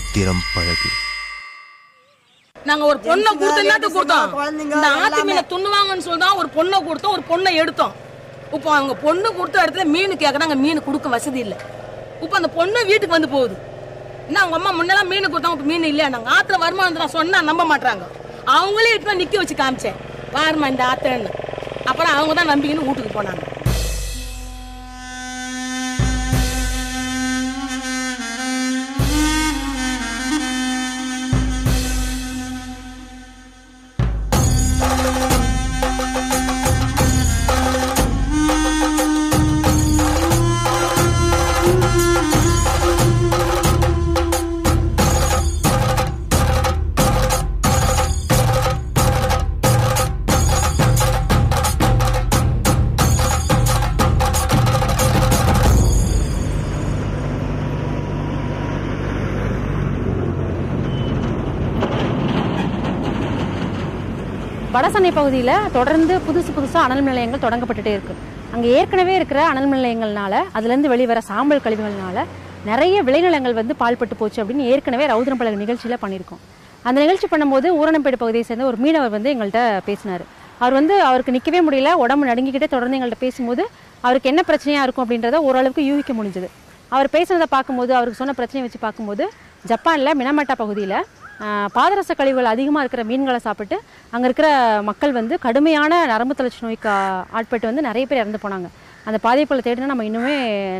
சூத்திரம் பழகு. நாங்க ஒரு பொண்ணை கொடுத்தோம். இந்த ஆத்து மீனை துண்ணுவாங்கன்னு சொல்லிதான் ஒரு பொண்ணை கொடுத்தோம், ஒரு பொண்ணை எடுத்தோம். இப்போ அவங்க பொண்ணு கொடுத்த இடத்துல மீன் கேட்கறாங்க, மீன் கொடுக்க வசதி இல்லை. இப்போ அந்த பொண்ணு வீட்டுக்கு வந்து போகுது. என்ன அவங்க அம்மா முன்னெல்லாம் மீன் கொடுத்தாங்க, இப்போ மீன் இல்லையா? நாங்கள் ஆத்துல வருமானம் நான் சொன்னா நம்ப மாட்டாங்க. அவங்களே இப்போ நிக்க வச்சு காமிச்சேன், பாருமா இந்த ஆத்துன்னு. அப்புறம் அவங்க தான் நம்பிக்கின்னு வீட்டுக்கு போனாங்க. வடசென்னை பகுதியில் தொடர்ந்து புதுசாக அனல் மின் நிலையங்கள் தொடங்கப்பட்டுட்டே இருக்கு. அங்கே ஏற்கனவே இருக்கிற அனல் மின் நிலையங்கள்னால அதுலேருந்து வெளிவர சாம்பல் கழிவுகள்னால நிறைய விளைநிலங்கள் வந்து பால்பட்டு போச்சு அப்படின்னு ஏற்கனவே ரவுதிரம் பழகு நிகழ்ச்சியில் பண்ணியிருக்கோம். அந்த நிகழ்ச்சி பண்ணும்போது ஊரணம்பேடு பகுதியை சேர்ந்த ஒரு மீனவர் வந்து எங்கள்கிட்ட பேசினார். அவர் வந்து அவருக்கு நிற்கவே முடியல, உடம்பு நடுங்கிக்கிட்டே தொடர்ந்து எங்கள்கிட்ட பேசும்போது அவருக்கு என்ன பிரச்சனையாக இருக்கும் அப்படின்றத ஓரளவுக்கு யூகிக்க முடிஞ்சது. அவர் பேசுனதை பார்க்கும்போது, அவருக்கு சொன்ன பிரச்சனையை வச்சு பார்க்கும்போது, ஜப்பானில் மினமட்டா பகுதியில் பாதரச கழிவுகள் அதிகமாக இருக்கிற மீன்களை சாப்பிட்டு அங்கே இருக்கிற மக்கள் வந்து கடுமையான நரம்பு தளர்ச்சி நோய்க்கு ஆட்பட்டு வந்து நிறைய பேர் இறந்து போனாங்க. அந்த பாதிப்புகளை தேடினா நம்ம இன்னுமே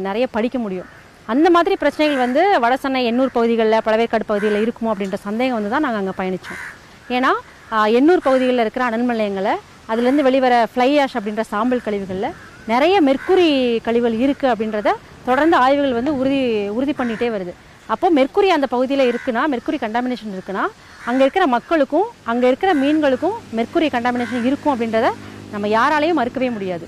நிறைய படிக்க முடியும். அந்த மாதிரி பிரச்சனைகள் வந்து வடசென்னை எண்ணூர் பகுதிகளில் பழவேற்காடு பகுதியில் இருக்குமோ அப்படின்ற சந்தேகம் வந்து தான் நாங்கள் அங்கே பயணித்தோம். ஏன்னா எண்ணூர் பகுதிகளில் இருக்கிற அனல் நிலையங்களை அதுலேருந்து வெளிவர ஃப்ளை ஆஷ் அப்படின்ற சாம்பல் கழிவுகளில் நிறைய மெர்க்குரி கழிவுகள் இருக்குது அப்படின்றத தொடர்ந்து ஆய்வுகள் வந்து உறுதி பண்ணிகிட்டே வருது. அப்போ மெர்க்குரி அந்த பகுதியில் இருக்குன்னா, மெர்க்குரி கண்டாமினேஷன் இருக்குன்னா, அங்கே இருக்கிற மக்களுக்கும் அங்கே இருக்கிற மீன்களுக்கும் மெர்க்குரி கண்டாமினேஷன் இருக்கும் அப்படின்றத நம்ம யாராலையும் மறுக்கவே முடியாது.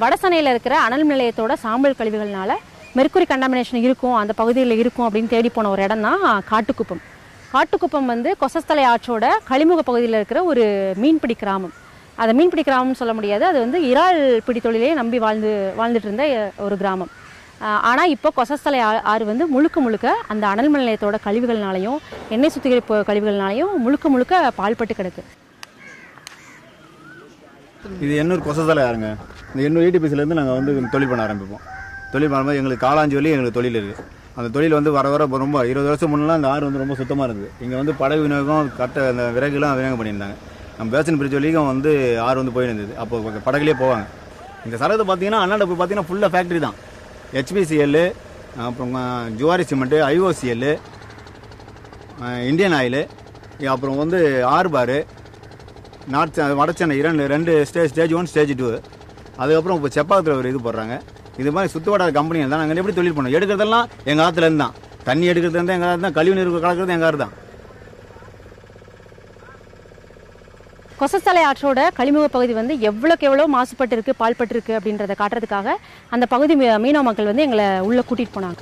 வடசென்னையில் இருக்கிற அனல் நிலையத்தோட சாம்பல் கழிவுகள்னால மெர்க்குரி கண்டாமினேஷன் இருக்கும், அந்த பகுதியில் இருக்கும் அப்படின்னு தேடி போன ஒரு இடம் தான் காட்டுக்குப்பம். காட்டுக்குப்பம் வந்து கொசஸ்தலை ஆற்றோட கழிமுக பகுதியில் இருக்கிற ஒரு மீன்பிடி கிராமம். அதை மீன்பிடி கிராமம்னு சொல்ல முடியாது, அது வந்து இறால் பிடி தொழிலே நம்பி வாழ்ந்துட்டு இருந்த ஒரு கிராமம். ஆனால் இப்போ கொசஸ்தலை ஆறு வந்து முழுக்க அந்த அனல் மின் நிலையத்தோட கழிவுகள்னாலையும் எண்ணெய் சுத்திகரிப்பு கழிவுகள்னாலையும் முழுக்க பால்பட்டு கிடக்கு. இது எண்ணூர் கொசஸ்தலை ஆறுங்க. இந்த எண்ணூர் ETPCலேருந்து நாங்கள் வந்து தொழில் பண்ண ஆரம்பிப்போம். தொழில் பண்ணும்போது எங்களுக்கு காளாஞ்சி எங்களுக்கு தொழில் இருக்குது. அந்த தொழில் வந்து வர ரொம்ப 20 வருஷம் முன்னெல்லாம் அந்த ஆறு வந்து ரொம்ப சுத்தமாக இருந்தது. இங்கே வந்து படகு விநியோகம் அந்த விறகுலாம் விநியோகம் பண்ணியிருந்தாங்க. நம்ம பேசன் பிரிட்ஜ் வரைக்கும் வந்து ஆறு வந்து போயிருந்தது. அப்போ படகுலேயே போவாங்க. இந்த சரகத்தை பார்த்தீங்கன்னா அண்ணாண்ட போய் பார்த்தீங்கன்னா ஃபுல்லாக ஃபேக்ட்ரி தான். HPCL, அப்புறம் Zuari cement, IOCL, Indian oil, அப்புறம் வந்து ஆர்பாரு, வடச்சென்னை ரெண்டு ஸ்டேஜ் 1 ஸ்டேஜ் 2. அதுக்கப்புறம் இப்போ செப்பாக்கத்தில் ஒரு இது போடுறாங்க. இது மாதிரி சுற்றுவட்டார கம்பெனிகள் தான். நாங்கள் எப்படி தொழில் பண்ணோம்? எடுக்கிறதெல்லாம் எங்கள் ஆற்றுலேருந்து தான். தண்ணி எடுக்கிறது வந்து எங்கள் ஆறு தான். கழிவு நீர் கலக்கிறது எங்கள் ஆறு தான். கொசஸ்தலை ஆற்றோட கழிமுக பகுதி வந்து எவ்வளோ மாசுபட்டு இருக்கு, பால்பட்டு இருக்கு அப்படின்றத காட்டுறதுக்காக அந்த பகுதி மீனவ மக்கள் வந்து எங்களை உள்ள கூட்டிட்டு போனாங்க.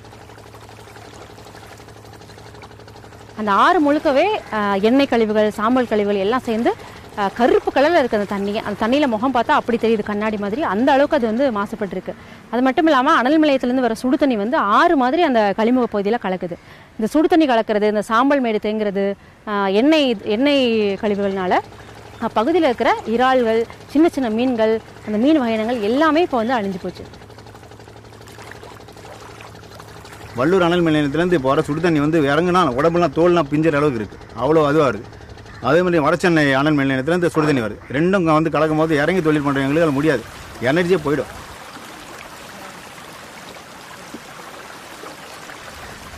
அந்த ஆறு முழுக்கவே எண்ணெய் கழிவுகள், சாம்பல் கழிவுகள் எல்லாம் சேர்ந்து கருப்பு கலரில் இருக்குது அந்த தண்ணி. அந்த தண்ணியில் முகம் பார்த்தா அப்படி தெரியுது, கண்ணாடி மாதிரி. அந்த அளவுக்கு அது வந்து மாசுபட்டுருக்கு. அது மட்டும் இல்லாமல் அனல் நிலையத்திலேருந்து வர சுடு தண்ணி வந்து ஆறு மாதிரி அந்த கழிமுக பகுதியில் கலக்குது. இந்த சுடு தண்ணி கலக்கிறது, இந்த சாம்பல் மேடு தேங்கிறது, எண்ணெய் கழிவுகள்னால பகுதியில் இருக்கிற இறால்கள், சின்ன மீன்கள், அந்த மீன் வகையினங்கள் எல்லாமே இப்போ வந்து அழிஞ்சு போச்சு. வள்ளூர் அனல் மின் நிலையத்திலேருந்து இப்போ வர சுடு தண்ணி வந்து இறங்குனா உடம்புலாம் தோல்லாம் பிஞ்சுற அளவுக்கு இருக்குது. அவ்வளோ அதுவாக இருக்குது. அதே மாதிரி வடசென்னை அனல் மின் நிலையத்திலேருந்து சுடு தண்ணி வருது. ரெண்டும் வந்து கலக்கும் போது இறங்கி தொழில் பண்ணுறவங்களுக்கு அது முடியாது, எனர்ஜியே போயிடும்.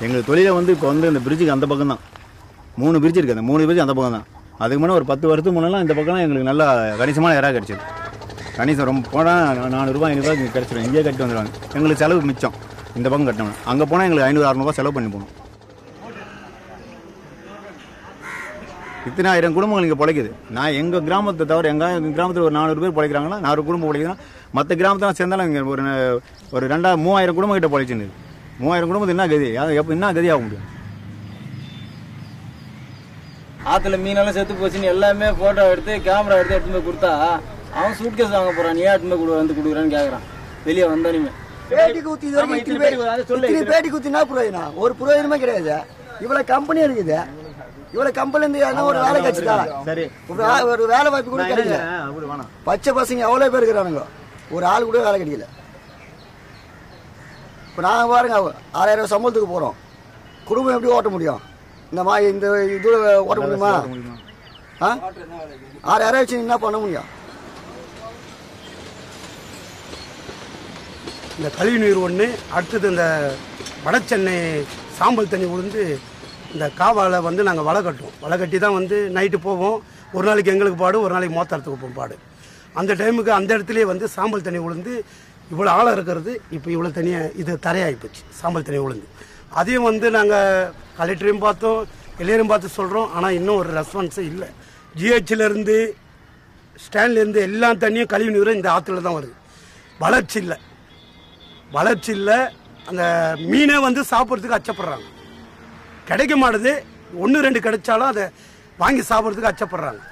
எங்கள் தொழிலை வந்து இப்போ வந்து இந்த பிரிட்ஜுக்கு அந்த பக்கம் தான் 3 பிரிட்ஜ் இருக்குது. அந்த 3 பிரிட்ஜ் அந்த பக்கம் தான். அதுக்கு முன்னே ஒரு 10 வருஷத்துக்கு முன்னெல்லாம் இந்த பக்கம்லாம் எங்களுக்கு நல்லா கணிசமான இறா கிடச்சிது. கணிசம் ரொம்ப போனால் 400 ரூபாய் 500 ரூபாய்க்கு கிடச்சிடும். இங்கேயே கட்டி வந்துடுவாங்க. எங்களுக்கு செலவு மிச்சம். இந்த பக்கம் கட்டணும். அங்கே போனால் எங்களுக்கு 500-600 ரூபா செலவு பண்ணி போகணும். இத்தனை 1000 குடும்பங்கள் இங்கே பிழைக்குது. நான் எங்கள் கிராமத்தை தவிர எங்கள் கிராமத்தில் ஒரு 400 பேர் பிழைக்கிறாங்கன்னா, 400 குடும்பம் பிழைக்குதுன்னா, மற்ற கிராமத்தில் சேர்ந்தாலும் இங்கே ஒரு 3000 குடும்பம் கிட்ட பிழைச்சின்னு. 3000 குடும்பத்துக்கு என்ன கதி? என்ன கதி ஆக முடியும்? ஆற்றுல மீனெல்லாம் செத்து போச்சுன்னு எல்லாமே ஃபோட்டோ எடுத்து கேமரா எடுத்து போய் கொடுத்தா அவன் சூட்கேஸ் வாங்க போகிறான். நீ எடுத்து போய் வந்து கொடுக்குறான்னு கேட்குறான். வெளியே வந்தோன்னே பேட்டி குத்தி இது வரைக்கும் இத்தனை பேட்டி குத்தினா புரோஜனம் ஒரு புரோஜனமே கிடையாது. இவ்வளவு கம்பெனி இருக்குது, இவ்வளவு கம்பெனி இருந்து ஒரு வேலை கிடைச்சிட்டா ஒரு வேலை வாய்ப்பு கூட கிடைக்கல. பச்சை பசங்க எவ்வளவு பேர் இருக்கிறானுங்க, ஒரு ஆள் கூட வேலை கிடைக்கல. இப்போ நாங்கள் பாருங்க 6000 சம்பளத்துக்கு போகிறோம், குடும்பம் எப்படி ஓட்ட முடியும்? இந்த மாதிரி இந்த இதில் ஓட்ட முடியுமா? 6000 வச்சு என்ன பண்ண முடியும்? இந்த கழிவு நீர் ஒன்று, அடுத்தது இந்த வடச்சென்னை சாம்பல் தண்ணி விழுந்து இந்த காவாவில் வந்து நாங்கள் வலை கட்டுவோம். வலை கட்டி தான் வந்து நைட்டு போவோம். ஒரு நாளைக்கு எங்களுக்கு பாடு, ஒரு நாளைக்கு மோத்தாரத்துக்கு போவோம் பாடு. அந்த டைமுக்கு அந்த இடத்துலேயே வந்து சாம்பல் தண்ணி விழுந்து இவ்வளோ ஆழம் இருக்கிறது இப்போ இவ்வளோ தனியாக இது தரையாகிப்போச்சு சாம்பல் தண்ணி விழுந்து. அதையும் வந்து நாங்கள் கலெக்டரையும் பார்த்தோம், எல்லாரையும் பார்த்து சொல்கிறோம். ஆனால் இன்னும் ஒரு ரெஸ்பான்ஸே இல்லை. ஜிஹெச்சிலேருந்து ஸ்டாண்ட்லேருந்து எல்லா தண்ணியும் கழிவு நீரும் இந்த ஆற்றுல தான் வருது. வளர்ச்சி இல்லை, வளர்ச்சி இல்லை. அந்த மீனை வந்து சாப்பிட்றதுக்கு அச்சப்படுறாங்க, கிடைக்க மாட்டுது. 1-2 கிடைச்சாலும் அதை வாங்கி சாப்பிட்றதுக்கு அச்சப்படுறாங்க.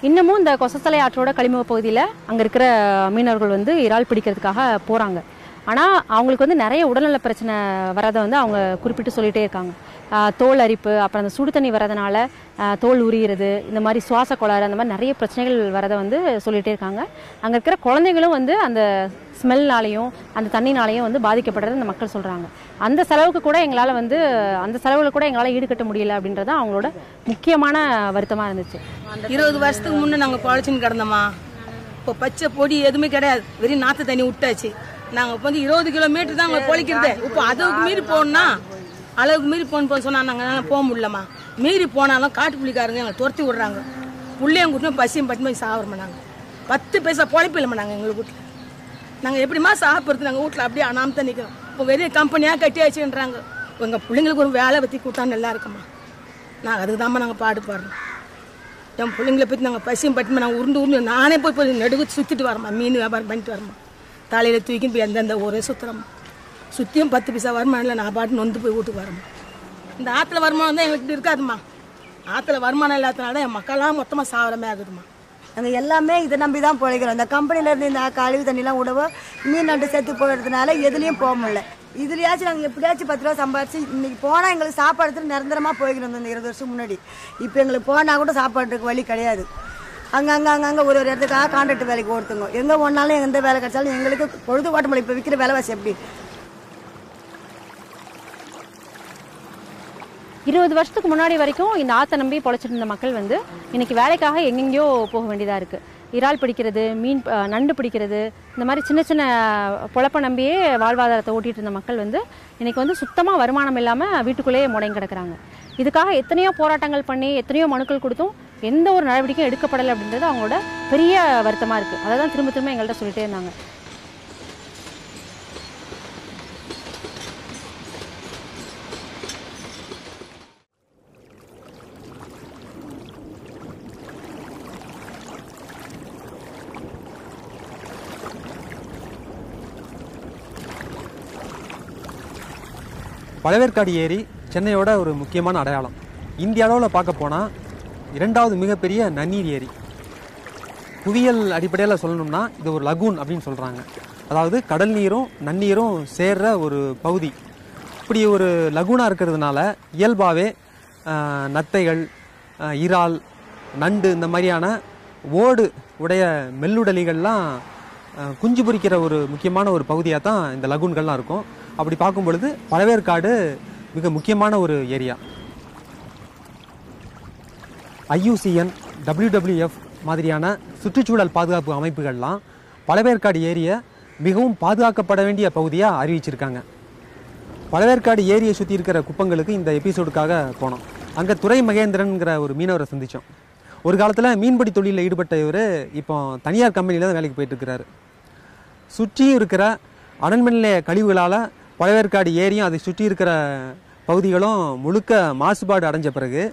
இன்னமும் இந்த கொசஸ்தலை ஆற்றோட கழிமுக பகுதியில் அங்கே இருக்கிற மீனவர்கள் வந்து இறால் பிடிக்கிறதுக்காக போகிறாங்க. ஆனால் அவங்களுக்கு வந்து நிறைய உடல்நல பிரச்சனை வரதை வந்து அவங்க குறிப்பிட்டு சொல்லிகிட்டே இருக்காங்க. தோல் அரிப்பு, அப்புறம் அந்த சுடு தண்ணி வரதுனால தோல் உரிகிறது, இந்த மாதிரி சுவாச கோளாறு, அந்த மாதிரி நிறைய பிரச்சனைகள் வரதை வந்து சொல்லிகிட்டே இருக்காங்க. அங்கே இருக்கிற குழந்தைங்களும் வந்து அந்த ஸ்மெல்னாலையும் அந்த தண்ணினாலையும் வந்து பாதிக்கப்படுறது அந்த மக்கள் சொல்கிறாங்க. அந்த செலவுக்கு கூட எங்களால் வந்து அந்த செலவில் கூட எங்களால் ஈடுகட்ட முடியல அப்படின்றது அவங்களோட முக்கியமான வருத்தமாக இருந்துச்சு. 20 வருஷத்துக்கு முன்னே நாங்கள் பழச்சின்னு கிடந்தோமா, இப்போ பச்சை பொடி எதுவுமே கிடையாது, வெறும் நாற்று தண்ணி விட்டாச்சு. நாங்கள் இப்போ வந்து 20 கிலோமீட்டர் தான் அங்கே பொழிக்கிறது. இப்போ அதுக்கு மீறி போகணுன்னா, அளவுக்கு மீறி போகணுன்னு சொன்னால் நாங்கள் போக முடியலம்மா. மீறி போனாலும் காட்டுப்புள்ளிக்காரங்க எங்களை துரத்தி விட்றாங்க. புள்ளையும் கூட்டணும் பசியும் பட்டுமே சாப்பிட்றோம். நாங்கள் 10 பைசா பொழைப்பு இல்லைம்மா நாங்கள் எங்கள் வீட்டில். நாங்கள் எப்படிமா சாப்பிட்றது? நாங்கள் வீட்டில் அப்படியே அனாம நிற்கிறோம். இப்போ வெறும் கம்பெனியாக கட்டி வச்சுன்றாங்க. எங்கள் பிள்ளைங்களுக்கு ஒரு வேலை பற்றி கூட்டா நல்லா இருக்குமா. நாங்கள் அதுக்கு தான்மா நாங்கள் பாடுறோம். என் பிள்ளைங்களை பற்றி நாங்கள் பசியும் பட்டுமே நாங்கள் உருண்டு நானே போய் நடுவு சுற்றிட்டு வரோம்மா. மீன் வியாபாரம் பண்ணிட்டு வரோம்மா. தலையில் தூக்கி போய் எந்தெந்த ஒரே சுற்றுறோம்மா. சுற்றியும் 10 பைசா வருமானம் இல்லை. நான் பாட்டு நொந்து போய் வீட்டுக்கு வரோம்மா. இந்த ஆற்றுல வருமானம் தான் எங்களுக்கு இருக்காதுமா. ஆற்றுல வருமானம் இல்லாதனால என் மக்கள்லாம் மொத்தமாக சாவரமே ஆகுதுமா. நாங்கள் எல்லாமே இதை நம்பி தான் பிழைக்கிறோம். இந்த கம்பெனிலேருந்து இந்த கழிவு தண்ணிலாம் விடவோ மீன் நண்டு செத்து போகிறதுனால எதுலேயும் போக முடியல. இதுலையாச்சும் நாங்கள் எப்படியாச்சும் 10 ரூபா சம்பாதிச்சு இன்றைக்கி போனால் எங்களுக்கு சாப்பாடு நிரந்தரமாக போய்க்கிறோம். இந்த 20 வருஷம் முன்னாடி இப்போ எங்களுக்கு போனால் கூட சாப்பாட்டுக்கு வழி கிடையாது. அங்கே ஒரு இடத்துக்காக கான்ட்ராக்ட் வேலைக்கு ஓடுத்துங்க. எங்கே ஒன்றாலும் எந்த வேலை கிடைச்சாலும் எங்களுக்கு பொழுது ஓட்ட முடியும். இப்போ விற்கிற விலைவாசி எப்படி? 20 வருஷத்துக்கு முன்னாடி வரைக்கும் இந்த ஆற்றை நம்பி பொழைச்சிட்டு இருந்த மக்கள் வந்து இன்னைக்கு வேலைக்காக எங்கெங்கேயோ போக வேண்டியதாக இருக்குது. இறால் பிடிக்கிறது, மீன் நண்டு பிடிக்கிறது, இந்த மாதிரி சின்ன சின்ன பொழப்பை நம்பியே வாழ்வாதாரத்தை ஓட்டிகிட்டு இருந்த மக்கள் வந்து இன்றைக்கி வந்து சுத்தமாக வருமானம் இல்லாமல் வீட்டுக்குள்ளேயே முடங்கி கிடக்கிறாங்க. இதுக்காக எத்தனையோ போராட்டங்கள் பண்ணி எத்தனையோ மனுக்கள் கொடுத்தும் எந்த ஒரு நடவடிக்கையும் எடுக்கப்படலை அப்படின்றது அவங்களோட பெரிய வருத்தமாக இருக்குது. அதை தான் திரும்ப திரும்ப எங்கள்கிட்ட சொல்லிகிட்டே இருந்தாங்க. பழவேற்காடு ஏரி சென்னையோட ஒரு முக்கியமான அடையாளம். இந்திய அளவில் பார்க்க போனால் 2வது மிகப்பெரிய நன்னீர் ஏரி. புவியியல் அடிப்படையில் சொல்லணும்னா இது ஒரு லகூன் அப்படின்னு சொல்கிறாங்க. அதாவது கடல் நீரும் நன்னீரும் சேர்ற ஒரு பகுதி. இப்படி ஒரு லகூனாக இருக்கிறதுனால இயல்பாகவே நத்தைகள், இறால், நண்டு இந்த மாதிரியான ஓடு உடைய மெல்லுடலிகள்லாம் குஞ்சு பொரிக்கிற ஒரு முக்கியமான ஒரு பகுதியாக தான் இந்த லகூன்கள்லாம் இருக்கும். அப்படி பார்க்கும் பொழுது பழவேற்காடு மிக முக்கியமான ஒரு ஏரியா. IUCN, WWF மாதிரியான சுற்றுச்சூழல் பாதுகாப்பு அமைப்புகள்லாம் பழவேற்காடு ஏரியை மிகவும் பாதுகாக்கப்பட வேண்டிய பகுதியாக அறிவிச்சிருக்காங்க. பழவேற்காடு ஏரியை சுற்றி இருக்கிற குப்பங்களுக்கு இந்த எபிசோடுக்காக போனோம். அங்கே துரை மகேந்திரன்கிற ஒரு மீனவரை சந்தித்தோம். ஒரு காலத்தில் மீன்பிடி தொழிலில் ஈடுபட்ட இவர் இப்போ தனியார் கம்பெனியில் தான் வேலைக்கு போயிட்டுருக்கிறாரு. சுற்றியும் இருக்கிற அனல்மின் நிலைய கழிவுகளால் பழவேற்காடு ஏரியும் அதை சுற்றி இருக்கிற பகுதிகளும் முழுக்க மாசுபாடு அடைஞ்ச பிறகு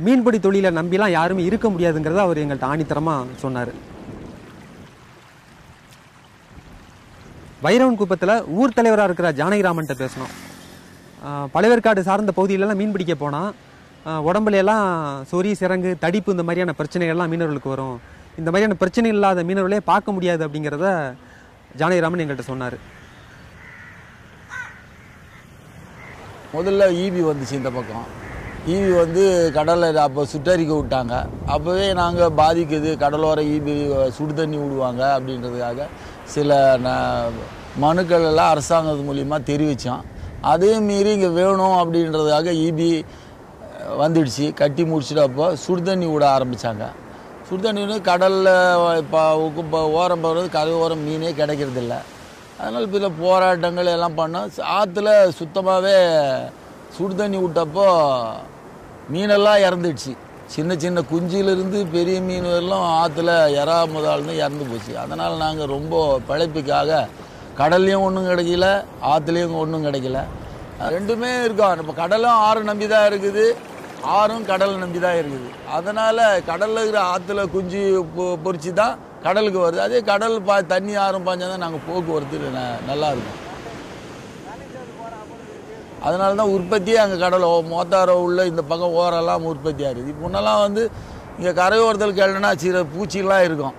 மீன்பிடி தொழிலை நம்பிலாம் யாருமே இருக்க முடியாதுங்கிறத அவர் எங்கள்கிட்ட ஆணித்தரமாக சொன்னார். வைரவன் குப்பத்தில் ஊர் தலைவராக இருக்கிற ஜானகிராமன்ட்ட பேசணும். பழவேற்காடு சார்ந்த பகுதியிலலாம் மீன் பிடிக்க போனால் உடம்புலையெல்லாம் சொறி, சிறங்கு, தடிப்பு இந்த மாதிரியான பிரச்சனைகள்லாம் மீனவர்களுக்கு வரும். இந்த மாதிரியான பிரச்சனை இல்லாத மீனவர்களே பார்க்க முடியாது அப்படிங்கிறத ஜானகிராமன் எங்கள்கிட்ட சொன்னார். முதல்ல ஈபி வந்துச்சு இந்த பக்கம். ஈபி வந்து கடலில் அப்போ சுட்டரிக்க விட்டாங்க. அப்போவே நாங்கள் பாதிக்குது, கடலோர ஈபி சுடு தண்ணி விடுவாங்க அப்படின்றதுக்காக சில மனுக்கள் எல்லாம் அரசாங்கத்து மூலிமா தெரிவித்தோம். அதே மீறி இங்கே வேணும் அப்படின்றதுக்காக ஈபி வந்துடுச்சு. கட்டி முடிச்சுட்டப்போ சுடு தண்ணி விட ஆரம்பித்தாங்க. சுடு தண்ணி கடலில் இப்போ ஓரம் போகிறது, கரை ஓரம் மீனே கிடைக்கிறதில்ல. அதனால் சில போராட்டங்கள் எல்லாம் பண்ணோம். ஆற்றுல சுத்தமாகவே சுடு தண்ணி விட்டப்போ மீனெல்லாம் இறந்துடுச்சு. சின்ன சின்ன குஞ்சிலிருந்து பெரிய மீன் எல்லாம் ஆற்றுல இறா முதல்னு இறந்து போச்சு. அதனால் நாங்கள் ரொம்ப பிழைப்புக்காக கடல்லையும் ஒன்றும் கிடைக்கல, ஆற்றுலேயும் ஒன்றும் கிடைக்கல. ரெண்டுமே இருக்கோம். இப்போ கடலும் ஆறு நம்பி தான் இருக்குது, ஆறும் கடல் நம்பி தான் இருக்குது. அதனால் கடலில் இருக்கிற ஆற்றுல குஞ்சு பொறிச்சு தான் கடலுக்கு வருது. அதே கடல் தண்ணி ஆறும் பாய்ஞ்சா தான் நாங்கள் போக்குவரத்து நல்லா இருக்கும். அதனால தான் உற்பத்தியே அங்கே கடல் மோத்தார உள்ள இந்த பக்கம் ஓரெல்லாம் உற்பத்தியாக இருக்குது. இப்போ முன்னெல்லாம் வந்து இங்கே கரையோரத்தில் கேளுன்னா சில பூச்சிலாம் இருக்கும்,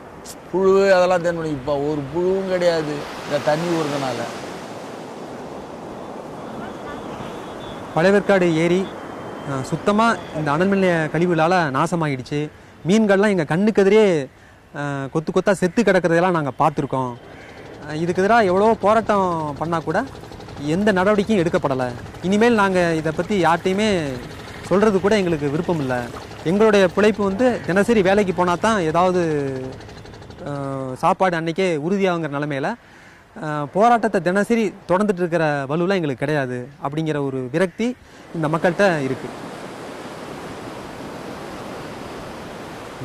புழு அதெல்லாம் தென்படும். இப்போ ஒரு புழுவும் கிடையாது இந்த தண்ணி ஊறுறதுனால. பழையவேற்காடு ஏரி சுத்தமாக இந்த அனல் மின் நிலைய கழிவுகளால் நாசமாகிடுச்சு. மீன்கள்லாம் எங்கள் கண்ணுக்கு எதிரே கொத்து கொத்தாக செத்து கிடக்கிறதெல்லாம் நாங்கள் பார்த்துருக்கோம். இதுக்கு எதிராக எவ்வளோ போராட்டம் பண்ணால் கூட எந்த நடவடிக்கையும் எடுக்கப்படலை. இனிமேல் நாங்கள் இதை பற்றி யார்கிட்டையுமே சொல்கிறது கூட எங்களுக்கு விருப்பம் இல்லை. எங்களுடைய பிழைப்பு வந்து தினசரி வேலைக்கு போனால் தான் ஏதாவது சாப்பாடு அன்றைக்கே உறுதியாகுங்கிற நிலமையில் போராட்டத்தை தினசரி தொடர்ந்துட்டு இருக்கிற வலுவெலாம் எங்களுக்கு கிடையாது. அப்படிங்கிற ஒரு விரக்தி இந்த மக்கள்கிட்ட இருக்குது.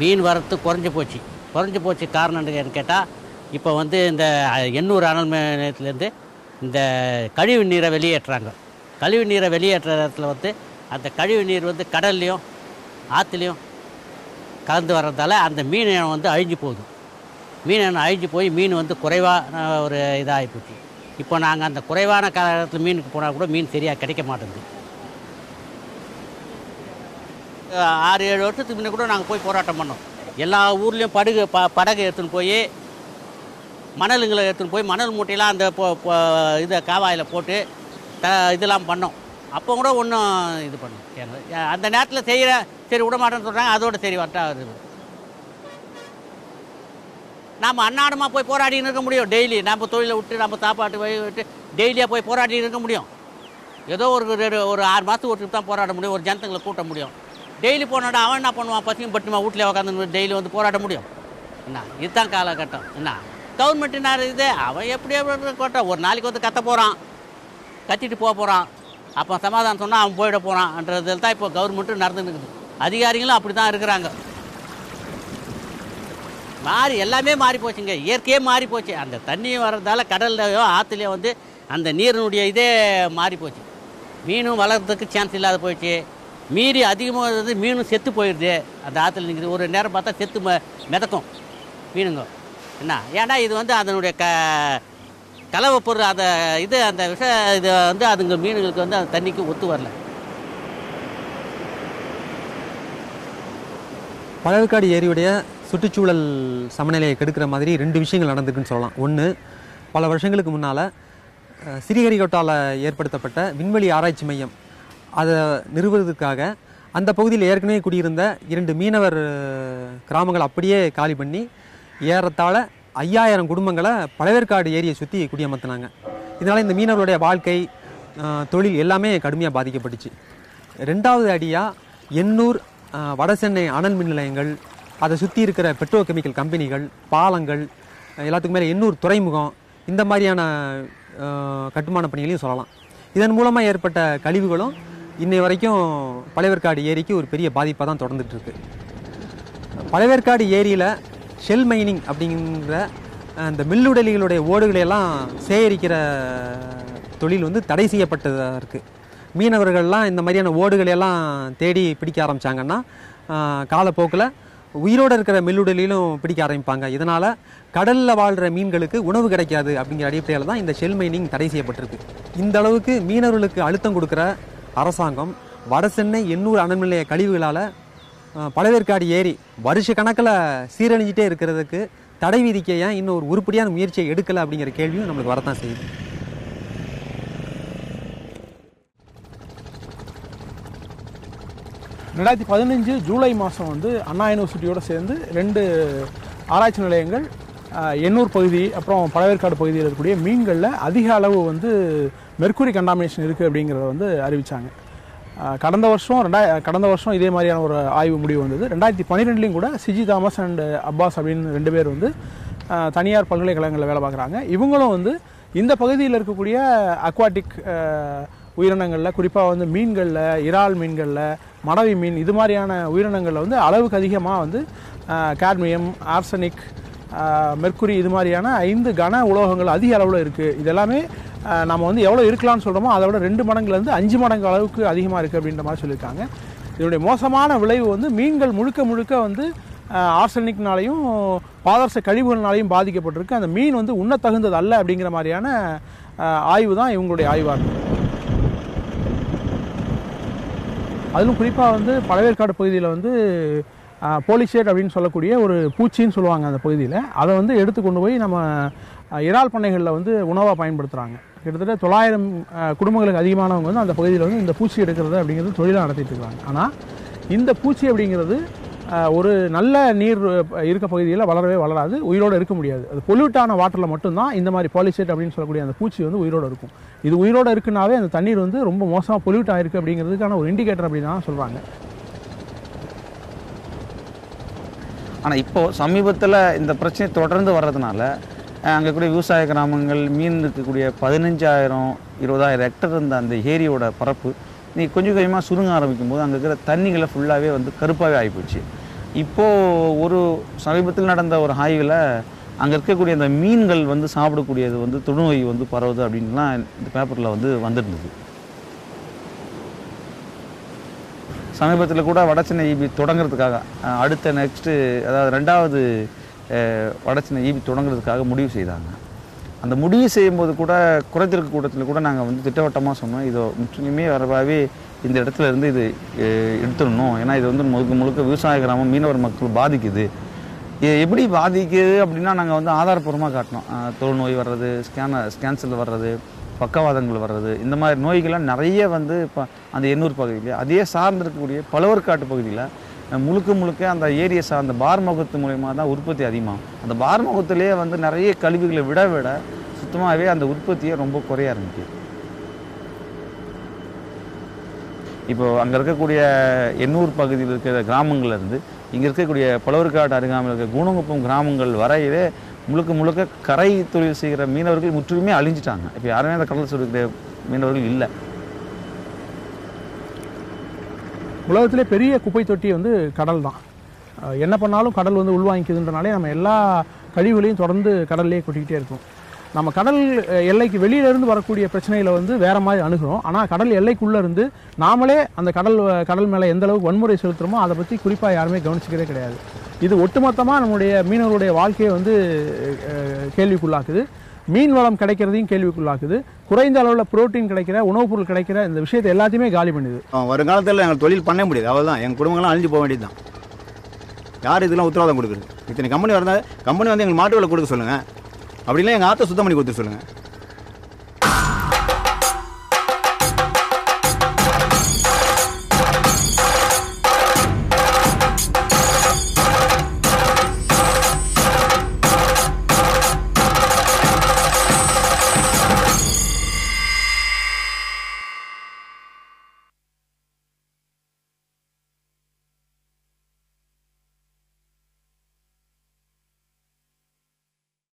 மீன் வரத்து குறைஞ்சி போச்சு. காரணம் என்னன்னு கேட்டால், இப்போ வந்து இந்த எண்ணூர் அனல் மின் நிலையத்துலேருந்து இந்த கழிவு நீரை வெளியேற்றுறாங்க. கழிவு நீரை வெளியேற்ற இடத்துல வந்து அந்த கழிவு நீர் வந்து கடல்லையும் ஆற்றுலையும் கலந்து வர்றதால அந்த மீன் இனம் வந்து அழிஞ்சு போகுது. மீன் இனம் அழிஞ்சு போய் மீன் வந்து குறைவான ஒரு இதாகி போச்சு. இப்போ நாங்கள் அந்த குறைவான காலத்தில் மீனுக்கு போனால் கூட மீன் சரியாக கிடைக்க மாட்டேங்குது. 6-7 வருஷத்துக்கு முன்னே கூட நாங்கள் போய் போராட்டம் பண்ணோம். எல்லா ஊர்லேயும் படகு எடுத்துன்னு போய் மணலுங்களை எடுத்துன்னு போய் மணல் மூட்டையெல்லாம் அந்த இதை காவாயில் போட்டு இதெல்லாம் பண்ணோம். அப்போ கூட ஒன்றும் இது பண்ணோம். அந்த நேரத்தில் சரி விட மாட்டேன்னு சொல்கிறாங்க. அதோட சரி வரட்டா இருக்குது. நாம் அன்னாடமாக போய் போராடின்னு இருக்க முடியும். டெய்லி நம்ம தொழிலை விட்டு நம்ம சாப்பாட்டு விட்டு டெய்லியாக போய் போராடின்னு இருக்க முடியும். ஏதோ ஒரு 6 மாதத்துக்கு ஒரு தான் போராட முடியும், ஒரு ஜனத்துங்களை கூட்ட முடியும். டெய்லி போனாடா அவன் என்ன பண்ணுவான், பசியும் பட்டுமா வீட்டில் உட்காந்து டெய்லி வந்து போராட முடியும். என்ன இதுதான் காலகட்டம். என்ன கவர்மெண்ட் என்ன இருக்குது, அவன் எப்படியே கோட்டை ஒரு நாளைக்கு வந்து கத்த போகிறான், கத்திட்டு போகிறான். அப்போ சமாதானம் சொன்னால் அவன் போயிட போகிறான்றதில் தான் இப்போ கவர்மெண்ட்டு நடந்துருக்குது. அதிகாரிகளும் அப்படி தான் இருக்கிறாங்க. எல்லாமே மாறி போச்சுங்க. இயற்கையே மாறி போச்சு. அந்த தண்ணி வர்றதால கடல்லையோ ஆற்றுலையோ வந்து அந்த நீரினுடைய இதே மாறி போச்சு. மீனும் வளர்கிறதுக்கு சான்ஸ் இல்லாத போயிடுச்சு. மீறி அதிகமாக மீனும் செத்து போயிடுது. அந்த ஆற்றுல நிற்குது. ஒரு நேரம் பார்த்தா செத்து மிதக்கும் மீனுங்க. என்ன ஏன்னா இது வந்து அதனுடைய கலவை பொருள், அந்த விஷ இது வந்து அதுங்க மீனுங்களுக்கு வந்து அந்த தண்ணிக்கு ஒத்து வரல. பழையவேற்காடு ஏரியுடைய சுற்றுச்சூழல் சமநிலையை கெடுக்கிற மாதிரி 2 விஷயங்கள் நடந்திருக்குன்னு சொல்லலாம். ஒன்று, பல வருஷங்களுக்கு முன்னால் ஸ்ரீஹரிகோட்டாவில் ஏற்படுத்தப்பட்ட விண்வெளி ஆராய்ச்சி மையம் அதை நிறுவுவதற்காக அந்த பகுதியில் ஏற்கனவே குடியிருந்த 2 மீனவர் கிராமங்கள் அப்படியே காலி பண்ணி ஏறத்தாழ 5000 குடும்பங்களை பழையவேற்காடு ஏரியை சுற்றி குடியமர்த்தினாங்க. இதனால் இந்த மீனவர்களுடைய வாழ்க்கை, தொழில் எல்லாமே கடுமையாக பாதிக்கப்பட்டுச்சு. 2வது அடியாக எண்ணூர் வடசென்னை அனல் மின் நிலையங்கள், அதை சுற்றி இருக்கிற பெட்ரோ கெமிக்கல் கம்பெனிகள், பாலங்கள், எல்லாத்துக்கும் மேலே எண்ணூர் துறைமுகம், இந்த மாதிரியான கட்டுமான பணிகளையும் சொல்லலாம். இதன் மூலமாக ஏற்பட்ட கழிவுகளும் இன்னை வரைக்கும் பழையவேற்காடு ஏரிக்கு ஒரு பெரிய பாதிப்பாக தான் தொடர்ந்துட்டுருக்கு. பழையவேற்காடு ஏரியில் ஷெல் மைனிங் அப்படிங்கிற அந்த மில்லுடலிகளுடைய ஓடுகளையெல்லாம் சேகரிக்கிற தொழில் வந்து தடை செய்யப்பட்டதாக இருக்குது. மீனவர்கள்லாம் இந்த மாதிரியான ஓடுகளையெல்லாம் தேடி பிடிக்க ஆரம்பித்தாங்கன்னா காலப்போக்கில் உயிரோடு இருக்கிற மில்லுடலிலும் பிடிக்க ஆரம்பிப்பாங்க. இதனால் கடலில் வாழ்கிற மீன்களுக்கு உணவு கிடைக்காது அப்படிங்கிற அடிப்படையில் தான் இந்த ஷெல் மைனிங் தடை செய்யப்பட்டிருக்கு. இந்த அளவுக்கு மீனவர்களுக்கு அழுத்தம் கொடுக்குற அரசாங்கம் வடசென்னை எண்ணூர் அனல் மின் நிலைய கழிவுகளால் பழையவேற்காடு ஏரி வருஷ கணக்கில் சீரழிஞ்சிட்டே இருக்கிறதுக்கு தடை விதிக்க ஏன் இன்னும் ஒரு உருப்படியான முயற்சியை எடுக்கலை அப்படிங்கிற கேள்வியும் நம்மளுக்கு வரத்தான் செய்யுது. ரெண்டாயிரத்தி 15 ஜூலை மாதம் வந்து அண்ணா யூனிவர்சிட்டியோடு சேர்ந்து 2 ஆராய்ச்சி நிலையங்கள் எண்ணூர் பகுதி அப்புறம் பழவேற்காடு பகுதியில் இருக்கக்கூடிய மீன்களில் அதிக அளவு வந்து மெர்க்குரி கண்டாமினேஷன் இருக்குது அப்படிங்கிறத வந்து அறிவித்தாங்க. கடந்த வருஷம் இதே மாதிரியான ஒரு ஆய்வு முடிவு வந்தது. 2012 கூட சிஜி தாமஸ் அண்ட் அப்பாஸ் அப்படின்னு 2 பேர் வந்து தனியார் பல்கலைக்கழகங்களில் வேலை பார்க்குறாங்க. இவங்களும் வந்து இந்த பகுதியில் இருக்கக்கூடிய அக்வாட்டிக் உயிரினங்களில் குறிப்பாக வந்து மீன்களில், இறால் மீன்களில், மடவி மீன் இது மாதிரியான உயிரினங்களில் வந்து அளவுக்கு அதிகமாக வந்து காட்மியம், ஆர்சனிக், மெர்க்குரி இது மாதிரியான 5 கன உலோகங்கள் அதிக அளவில் இருக்குது. இதெல்லாமே நம்ம வந்து எவ்வளோ இருக்கலாம்னு சொல்கிறோமோ அதை விட 2 மடங்குலேருந்து 5 மடங்கு அளவுக்கு அதிகமாக இருக்குது அப்படின்ற மாதிரி சொல்லியிருக்காங்க. இதனுடைய மோசமான விளைவு வந்து மீன்கள் முழுக்க வந்து ஆர்சனிக்னாலையும் பாதரச கழிவுகள்னாலையும் பாதிக்கப்பட்டிருக்கு. அந்த மீன் வந்து உண்ணத்தகுந்தது அல்ல அப்படிங்கிற மாதிரியான ஆய்வு தான் இவங்களுடைய ஆய்வாக இருக்குது. அதிலும் குறிப்பாக வந்து பழவேற்காடு பகுதியில் வந்து போலிசேட் அப்படின்னு சொல்லக்கூடிய ஒரு பூச்சின்னு சொல்லுவாங்க அந்த பகுதியில். அதை வந்து எடுத்து கொண்டு போய் நம்ம இறால் பண்ணைகளில் வந்து உணவாக பயன்படுத்துகிறாங்க. கிட்டத்தட்ட 900 குடும்பங்களுக்கு அதிகமானவங்க வந்து அந்த பகுதியில் வந்து இந்த பூச்சி எடுக்கிறது அப்படிங்கிறது தொழிலாக நடத்திட்டு இருக்காங்க. ஆனால் இந்த பூச்சி அப்படிங்கிறது ஒரு நல்ல நீர் இருக்க பகுதியில் வளரவே வளராது, உயிரோடு இருக்க முடியாது. அது பொல்யூட்டான வாட்டரில் மட்டும்தான் இந்த மாதிரி பாலிசேட் அப்படின்னு சொல்லக்கூடிய அந்த பூச்சி வந்து உயிரோடு இருக்கும். இது உயிரோடு இருக்குனாவே அந்த தண்ணீர் வந்து ரொம்ப மோசமாக பொல்யூட் ஆகிருக்கு அப்படிங்கிறதுக்கான ஒரு இண்டிகேட்டர் அப்படின்னு தான் சொல்கிறாங்க. ஆனால் இப்போது சமீபத்தில் இந்த பிரச்சனை தொடர்ந்து வர்றதுனால அங்கே கூடிய விவசாய கிராமங்கள் மீன் இருக்கக்கூடிய 15,000-20,000 ஹெக்டர் இருந்த அந்த ஏரியோட பரப்பு நீ கொஞ்சம் கொஞ்சமாக சுருங்க ஆரம்பிக்கும் போது அங்கே இருக்கிற தண்ணிகளை ஃபுல்லாகவே வந்து கருப்பாகவே ஆகிப்போச்சு. இப்போது ஒரு சமீபத்தில் நடந்த ஒரு ஆய்வில் அங்கே இருக்கக்கூடிய அந்த மீன்கள் வந்து சாப்பிடக்கூடியது வந்து தொழுநோய் வந்து பரவுது அப்படின்லாம் இந்த பேப்பரில் வந்து வந்துருந்தது. சமீபத்தில் கூட வடசென்னை ஈபி தொடங்குறதுக்காக அடுத்த நெக்ஸ்ட்டு அதாவது 2வது வடசென்னை ஈபி தொடங்குறதுக்காக முடிவு செய்தாங்க. அந்த முடிவு செய்யும்போது கூட குறைத்திருக்க கூட்டத்தில் கூட நாங்கள் வந்து திட்டவட்டமாக சொன்னோம், இதோ முற்றிலுமே வரவாகவே இந்த இடத்துல இருந்து இது எடுத்துடணும். ஏன்னா இது வந்து முழுக்க விவசாய கிராமம் மீனவர் மக்கள் பாதிக்குது. இது எப்படி பாதிக்குது அப்படின்னா நாங்கள் வந்து ஆதாரப்பூர்வமாக காட்டினோம். தொழுநோய் வர்றது, கேன்சர் வர்றது, பக்கவாதங்கள் வர்றது, இந்த மாதிரி நோய்கள்லாம் நிறைய வந்து இப்போ அந்த எண்ணூர் பகுதியில் அதே சார்ந்திருக்கக்கூடிய பழவேற்காட்டு பகுதியில் முழுக்க அந்த ஏரியை சார்ந்த பார்முகத்து மூலயமா தான் உற்பத்தி அதிகமாகும். அந்த பார்முகத்திலே வந்து நிறைய கழிவுகளை விட சுத்தமாகவே அந்த உற்பத்தியை ரொம்ப குறைய ஆரம்பிக்குது. இப்போது அங்கே இருக்கக்கூடிய எண்ணூர் பகுதியில் இருக்கிற கிராமங்கள்லேருந்து இங்கே இருக்கக்கூடிய பழவேற்காடு அருகாமையில் இருக்கிற கூனங்குப்பம் கிராமங்கள் வரையிலே முழுக்க கரை தொழில் செய்கிற மீனவர்கள் முற்றிலுமே அழிஞ்சிட்டாங்க. இப்போ யாருமே அந்த கடல் சொல்லிக்கிற மீனவர்கள் இல்லை. உலகத்திலே பெரிய குப்பை தொட்டி வந்து கடல் தான். என்ன பண்ணாலும் கடல் வந்து உள்வாங்கிக்குதுன்றனாலே நம்ம எல்லா கழிவுகளையும் தொடர்ந்து கடல்லே கொட்டிக்கிட்டே இருக்கும். நம்ம கடல் எல்லைக்கு வெளியிலேருந்து வரக்கூடிய பிரச்சனைகளை வந்து வேறு மாதிரி அணுகிறோம். ஆனால் கடல் எல்லைக்குள்ளே இருந்து நாமளே அந்த கடல் மேலே எந்த அளவுக்கு வன்முறை செலுத்துகிறோமோ அதை பற்றி குறிப்பாக யாருமே கவனிச்சிக்கிறதே கிடையாது. இது ஒட்டுமொத்தமாக நம்முடைய மீனவர்களுடைய வாழ்க்கையை வந்து கேள்விக்குள்ளாக்குது. மீன் வளம் கிடைக்கிறதையும் கேள்விக்குள்ளாக்குது. குறைந்த அளவில் புரோட்டீன் கிடைக்கிற உணவுப் பொருள் கிடைக்கிற இந்த விஷயத்தை எல்லாத்தையுமே காலி பண்ணுது. வருங்காலத்தில் எங்கள் தொழில் பண்ண முடியாது, அவ்வளோதான். எங்கள் குடும்பங்கள்லாம் அழிஞ்சு போக வேண்டியது தான். யார் இதெல்லாம் உத்தரவாதம் கொடுக்குறது? இத்தனை கம்பெனி வரந்தால் கம்பெனி வந்து எங்கள் மாட்டு வேலை கொடுக்க சொல்லுங்கள், அப்படிலாம் எங்கள் ஆற்றை சுத்தம் பண்ணி கொடுத்து சொல்லுங்கள்.